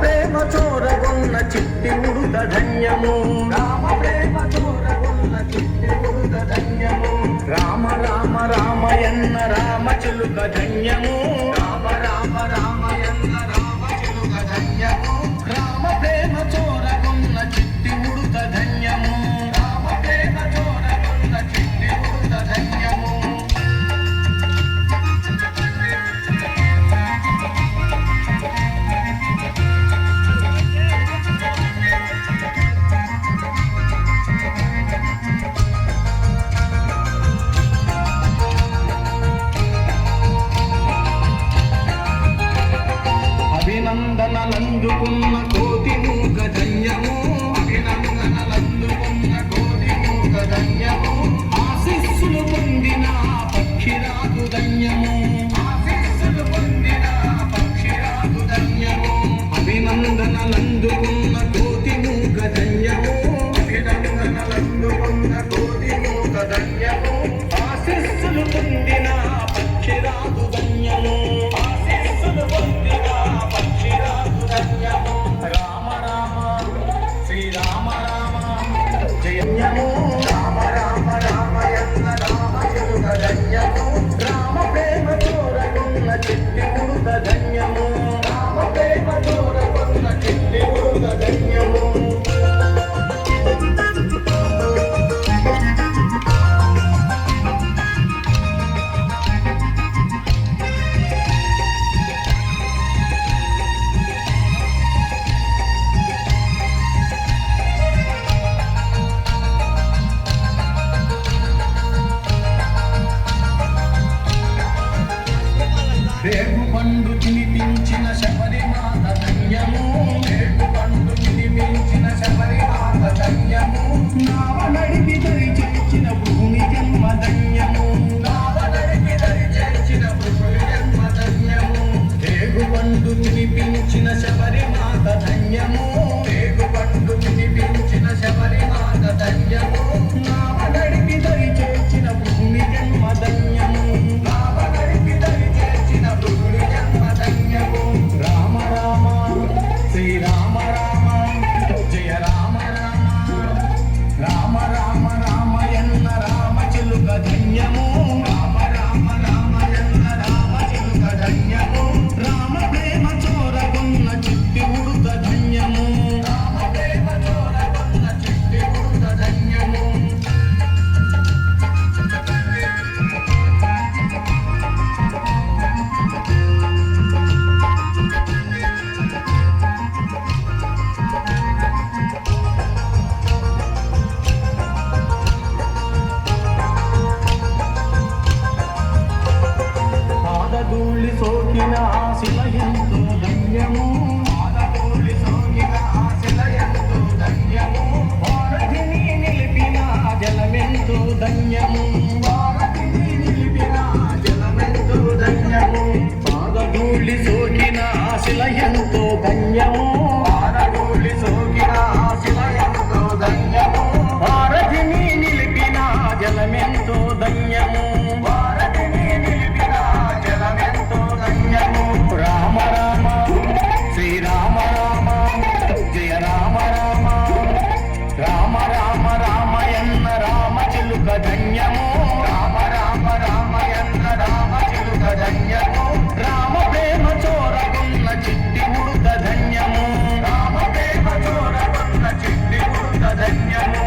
ప్రేమ చోరగొన్న చిట్టి ఉడుత ధన్యము రామ ప్రేమ చోరగొన్న చిట్టి ఉడుత ధన్యము రామ రామ రామయన్న రామ చిలుక ధన్యము రామ రామ రామయన్న రామ చిలుక ధన్యము రామ ప్రేమ చోరగొన్న చిట్టి ఉడుత ధన్యము రామ ప్రేమ చోరగొన్న చిట్టి ఉడుత ధన్యము అభినందనలందుకున్న కోటి మూక ధన్యము అభినందనలందుకున్న కోటి మూక ధన్యము ఆశీస్సులు పొందిన పక్షిరాజు ధన్యము ఆశీస్సులు పొందిన పక్షిరాజు ధన్యము అభినందనలందుకున్న కోటి మూక ధన్యము అభినందనలందుకున్న కోటి మూక ధన్యము ఆశీస్సులు పొందిన పక్షిరాజు ధన్యము ఆశీస్సులు పొందిన రామ రామ శ్రీరామ రామ జయము రామ రామ రామయన్న రామ చిలుక ధన్యము రామ ప్రేమ చోరగొన్న చిట్టి ఉడుత ధన్యము రామ ప్రేమ చోరగొన్న చిట్టి ఉడుత ధన్యము రేగు పండు తినిపించిన శబరిమాత ధన్యము రేగు పండు తినిపించిన శబరిమాత ధన్యము నావ నడిపి దరి చేర్చిన భూమి జన్మ ధన్యము నావ నడిపి దరి చేర్చిన భూమి జన్మ ధన్యము రేగు పండు తినిపించిన శబరిమాత ధన్యము రేగు పండు తినిపించిన శబరిమాత ధన్యము నావ నడిపి దరి చేర్చిన భూమి జన్మ ధన్యము నావ నడిపి దరి చేర్చిన భూమి జన్మ ధన్యము రామ రామ శ్రీరామ రామ జయ రామ రామ రామ రామ రామయన్న రామ చిలుక ధన్యము రామ రామ రామయన్న రామ చిలుక ధన్యము రామ ప్రేమ చోరగొన్న చిట్టి ఉడుత ధన్యము రామ ప్రేమ చోరగొన్న చిట్టి ఉడుత ధన్యము పాదధూళి సోకిన ఆశిల ఎంతో ధన్యము పాదధూళి సోకిన ఆశిల ఎంతో ధన్యము వారధిని నిలిపిన జలమెంతో ధన్యము వారధిని నిలిపిన జలమెంతో ధన్యము పాదధూళి సోకిన ఆశిల ఎంతో ధన్యము పాదధూళి సోకిన ఆశిల ఎంతో ధన్యము వారధిని నిలిపిన జలమెంతో ధన్యము వారధిని నిలిపిన జలమెంతో ధన్యము రామ రామ శ్రీరామ రామ జయ రామ రామ రామ రామ రామయన్న రామ చిలుక ధన్యము రామ రామ రామయన్న రామ చిలుక ధన్యము రామ ప్రేమ చోరగొన్న చిట్టి ఉడుత ధన్యము రామ ప్రేమ చోరగొన్న చిట్టి ఉడుత ధన్యము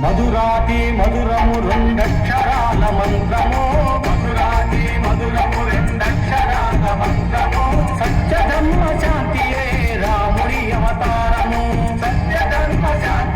మధురాతి మధురము రెండక్షరాల మంత్రము మధురాతి మధురము రెండక్షరాల మంత్రము సత్యధర్మ శాంతియే రాముడి అవతారము సత్యధర్మ శాంతి